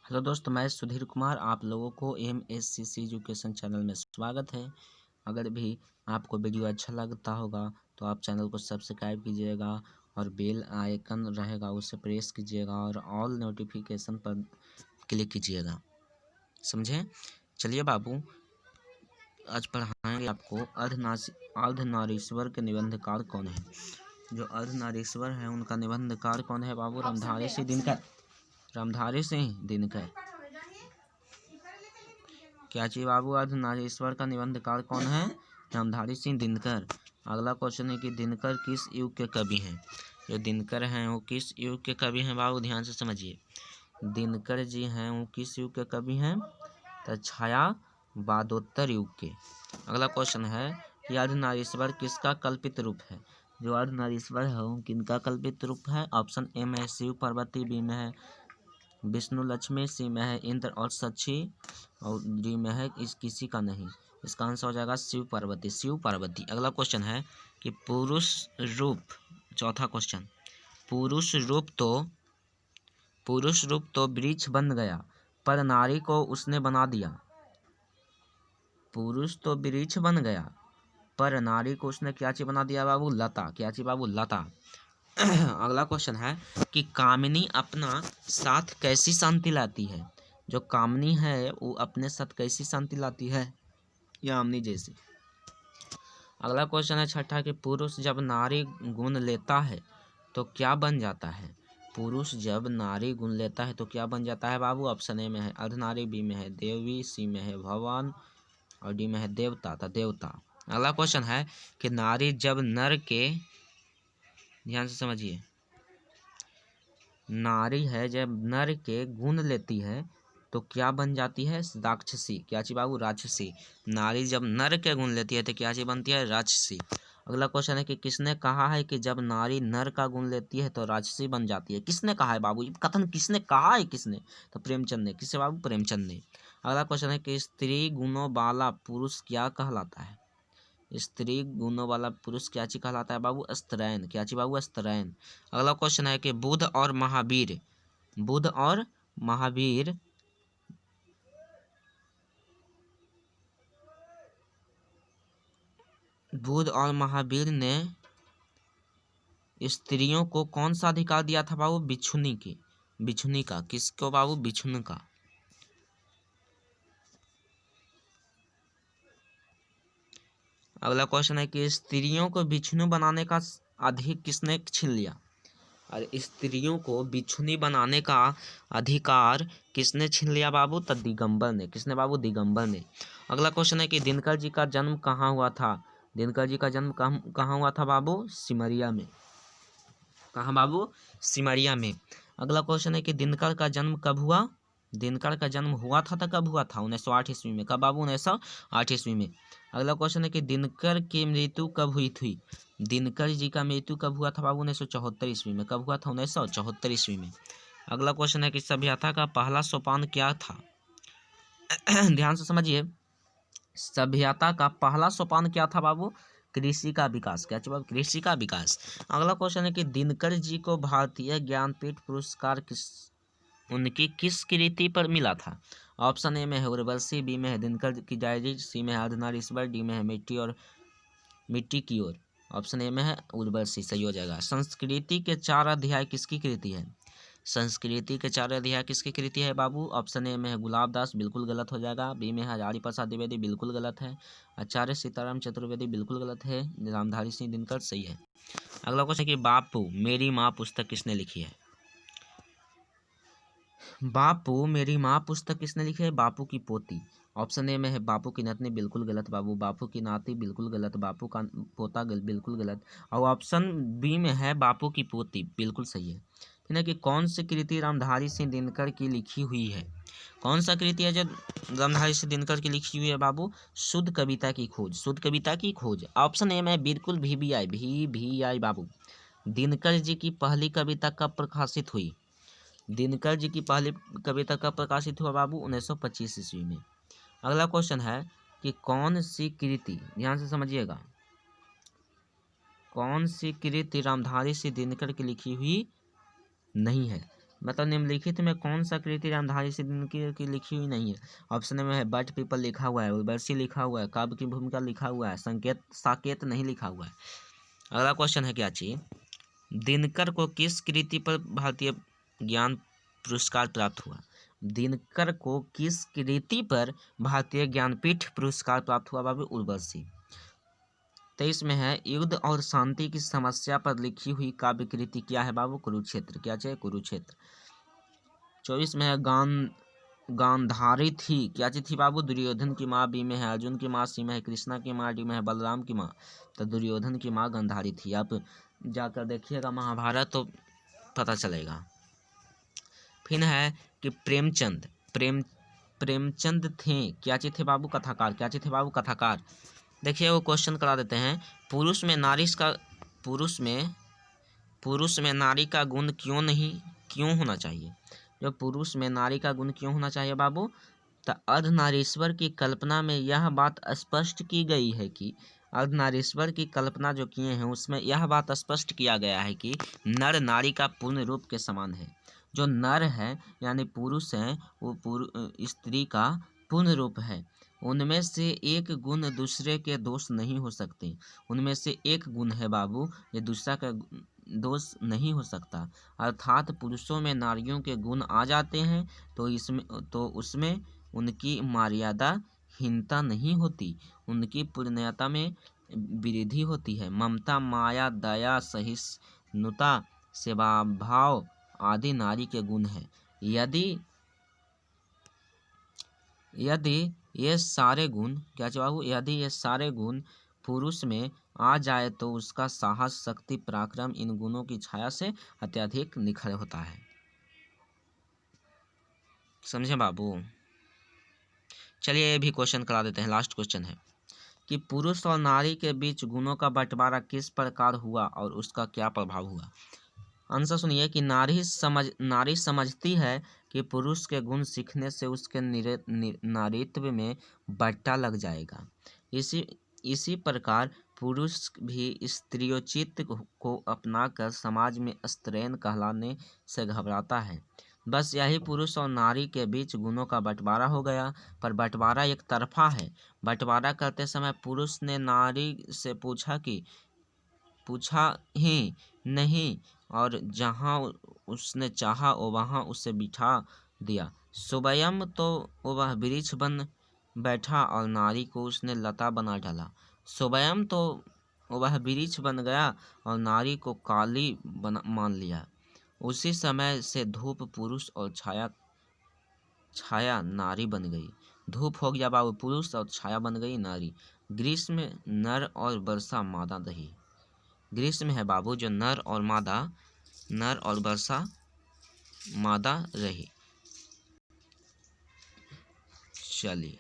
Hello दोस्त, मैं सुधीर कुमार आप लोगों को MSCC एजुकेशन चैनल में स्वागत है। अगर भी आपको वीडियो अच्छा लगता होगा तो आप चैनल को सब्सक्राइब कीजिएगा और बेल आइकन रहेगा उसे प्रेस कीजिएगा और ऑल नोटिफिकेशन पर क्लिक कीजिएगा, समझे। चलिए बाबू, आज पढ़ाएंगे आपको अर्धनारीश्वर के निबंधकार कौन है। जो अर्धनारीश्वर है उनका निबंधकार कौन है बाबू? रामधारी सिंह दिनकर। क्या चाहिए बाबू? अर्धनारीश्वर का निबंधकार कौन है? रामधारी सिंह दिनकर। अगला क्वेश्चन है कि दिनकर किस युग के कवि हैं। जो दिनकर हैं वो किस युग के कवि हैं बाबू? ध्यान से समझिए, दिनकर जी हैं वो किस युग के कवि हैं? तो छायावादोत्तर युग के। अगला क्वेश्चन है कि अर्धनारीश्वर किसका कल्पित रूप है। जो अर्धनारीश्वर है वो किनका कल्पित रूप है? ऑप्शन ए में है शिव पार्वती, बी में है विष्णु लक्ष्मी, सी में है इंद्र और शची और डी में है किसी का नहीं। इसका आंसर हो जाएगा शिव पार्वती। अगला क्वेश्चन है कि पुरुष रूप, चौथा क्वेश्चन, पुरुष रूप तो वृक्ष बन गया पर नारी को उसने बना दिया। पुरुष तो वृक्ष बन गया पर नारी को उसने क्या चीज बना दिया बाबू? लता। क्या चीज बाबू? लता। अगला क्वेश्चन है कि कामिनी अपना साथ कैसी शांति लाती है। जो कामिनी है वो अपने साथ कैसी शांति लाती है? यामिनी जैसी। अगला क्वेश्चन है छठा कि पुरुष जब नारी गुण लेता है तो क्या बन जाता है। पुरुष जब नारी गुण लेता है तो क्या बन जाता है बाबू? ऑप्शन ए में है अर्धनारी, बी में है देवी, सी में है भगवान और डी में है देवता। अगला क्वेश्चन है कि नारी जब नर के, ध्यान से समझिए, नारी है जब नर के गुण लेती है तो क्या बन जाती है? राक्षसी। क्या चीज बाबू? राक्षसी। नारी जब नर के गुण लेती है तो क्या चीज बनती है? राक्षसी। अगला क्वेश्चन है कि किसने कहा है कि जब नारी नर का गुण लेती है तो राक्षसी बन जाती है। किसने कहा है बाबू? ये कथन किसने कहा है? किसने? तो प्रेमचंद ने। किससे बाबू? प्रेमचंद ने। अगला क्वेश्चन है कि स्त्री गुणों वाला पुरुष क्या कहलाता है। स्त्री गुणों वाला पुरुष क्या चीज कहलाता है बाबू? स्त्रैण। क्या चीज बाबू? स्त्रैण। अगला क्वेश्चन है कि बुध और महावीर ने स्त्रियों को कौन सा अधिकार दिया था बाबू? बिछुनी का। किसको बाबू? बिछुन का। अगला क्वेश्चन है कि स्त्रियों को बिछुनी बनाने का अधिकार किसने छीन लिया। और स्त्रियों को बिछुनी बनाने का अधिकार किसने छीन लिया बाबू? तो दिगंबर ने। किसने बाबू? दिगंबर ने। अगला क्वेश्चन है कि दिनकर जी का जन्म कहाँ हुआ था। दिनकर जी का जन्म कहाँ हुआ था बाबू? सिमरिया में। कहाँ बाबू? सिमरिया में। अगला क्वेश्चन है कि दिनकर का जन्म कब हुआ। दिनकर का जन्म हुआ था तो कब हुआ था? 1908 ईस्वी में। कब बाबू? 1908 ईस्वी में। अगला क्वेश्चन है कि दिनकर की मृत्यु कब हुई थी। दिनकर जी का मृत्यु कब हुआ था बाबू? 1974 ईस्वी में। कब हुआ था? 1974 ईस्वी में। अगला क्वेश्चन है कि सभ्यता का पहला सोपान क्या था। ध्यान से समझिए, सभ्यता का पहला सोपान क्या था बाबू? कृषि का विकास। क्या चाहिए बाबू? कृषि का विकास। अगला क्वेश्चन है कि दिनकर जी को भारतीय ज्ञानपीठ पुरस्कार उनकी किस कृति पर मिला था। ऑप्शन ए में है उर्वशी, बी में है दिनकर की डायरी, सी में है अर्धनारीश्वर, डी में है मिट्टी की ओर। ऑप्शन ए में है उर्वशी, सही हो जाएगा। संस्कृति के 4 अध्याय किसकी कृति है। संस्कृति के 4 अध्याय किसकी कृति है बाबू? ऑप्शन ए में है गुलाबदास, बिल्कुल गलत हो जाएगा। बी में है हजारी प्रसाद द्विवेदी, बिल्कुल गलत है। आचार्य सीताराम चतुर्वेदी, बिल्कुल गलत है। रामधारी सिंह दिनकर, सही है। अगला क्वेश्चन कि बापू मेरी माँ पुस्तक किसने लिखी है। बापू मेरी माँ पुस्तक किसने लिखी है? बापू की पोती। ऑप्शन ए में है बापू की नतनी, बिल्कुल गलत बाबू। बापू की नाती, बिल्कुल गलत। बापू का पोता, बिल्कुल गलत। और ऑप्शन बी में है बापू की पोती, बिल्कुल सही है। फिर कि कौन सी कृति रामधारी सिंह दिनकर की लिखी हुई है। कौन सा कृति है जो रामधारी सिंह दिनकर की लिखी हुई है बाबू? शुद्ध कविता की खोज। शुद्ध कविता की खोज। ऑप्शन ए में बिल्कुल VVI बाबू। दिनकर जी की पहली कविता कब प्रकाशित हुई। दिनकर जी की पहली कविता कब प्रकाशित हुआ बाबू? 1925 ईस्वी में। अगला क्वेश्चन है कि कौन सी कृति, ध्यान से समझिएगा, कौन सी कृति रामधारी सिंह दिनकर की लिखी हुई नहीं है। मतलब निम्नलिखित में कौन सा कृति रामधारी सिंह की लिखी हुई नहीं है। ऑप्शन में है बट पीपल लिखा हुआ है, उर्वशी लिखा हुआ है, काव्य की भूमिका लिखा हुआ है, संकेत साकेत नहीं लिखा हुआ है। अगला क्वेश्चन है क्या चाहिए, दिनकर को किस कृति पर भारतीय ज्ञान पुरस्कार प्राप्त हुआ। दिनकर को किस कृति पर भारतीय ज्ञानपीठ पुरस्कार प्राप्त हुआ बाबू, उर्वशी। 23 में है युद्ध और शांति की समस्या पर लिखी हुई काव्य कृति क्या है बाबू, कुरुक्षेत्र। क्या चाहिए, कुरुक्षेत्र। 24 में है गांधारी थी, क्या चीज थी बाबू, दुर्योधन की माँ। बी में है अर्जुन की माँ, सी में है कृष्णा की माँ, डी में है बलराम की माँ। तो दुर्योधन की माँ गांधारी थी। आप जाकर देखिएगा महाभारत तो पता चलेगा। फिर है कि प्रेमचंद थे, क्या चीज थे बाबू, कथाकार। क्या चीज थे बाबू, कथाकार। देखिए वो क्वेश्चन करा देते हैं, पुरुष में नारी का गुण क्यों होना चाहिए। जो पुरुष में नारी का गुण क्यों होना चाहिए बाबू, तो अर्धनारीश्वर की कल्पना में यह बात स्पष्ट की गई है कि अर्धनारीश्वर की कल्पना जो किए हैं उसमें यह बात स्पष्ट किया गया है कि नर नारी का पूर्ण रूप के समान है। जो नर है यानी पुरुष है वो स्त्री का पूर्ण रूप है। उनमें से एक गुण दूसरे के दोष नहीं हो सकते। उनमें से एक गुण है बाबू ये दूसरा का दोष नहीं हो सकता। अर्थात पुरुषों में नारियों के गुण आ जाते हैं तो उसमें उनकी मर्यादा हीनता नहीं होती, उनकी पूर्णता में वृद्धि होती है। ममता, माया, दया, सहिष्णुता, सेवाभाव आदि नारी के गुण हैं। यदि ये सारे गुण क्या जवाब, यदि ये सारे गुण पुरुष में आ जाए तो उसका साहस, शक्ति, पराक्रम इन गुणों की छाया से अत्यधिक निखर होता है। समझे बाबू। चलिए ये भी क्वेश्चन करा देते हैं, लास्ट क्वेश्चन है कि पुरुष और नारी के बीच गुणों का बंटवारा किस प्रकार हुआ और उसका क्या प्रभाव हुआ। आंसर सुनिए कि नारी समझती है कि पुरुष के गुण सीखने से उसके नारीत्व में बट्टा लग जाएगा। इसी प्रकार पुरुष भी स्त्रीयोचित को अपनाकर समाज में स्त्रैण कहलाने से घबराता है। बस यही पुरुष और नारी के बीच गुणों का बंटवारा हो गया, पर बंटवारा एक तरफा है। बंटवारा करते समय पुरुष ने नारी से पूछा ही नहीं और जहाँ उसने चाहा वहाँ उसे बिठा दिया। स्वयं तो वह वृक्ष बन बैठा और नारी को उसने लता बना डाला। स्वयं तो वह वृक्ष बन गया और नारी को काली मान लिया। उसी समय से धूप पुरुष और छाया नारी बन गई। धूप हो गया बाबू पुरुष और छाया बन गई नारी। ग्रीष्म नर और वर्षा मादा रही। ग्रीष्म है बाबू जो नर और वर्षा मादा रही। चलिए।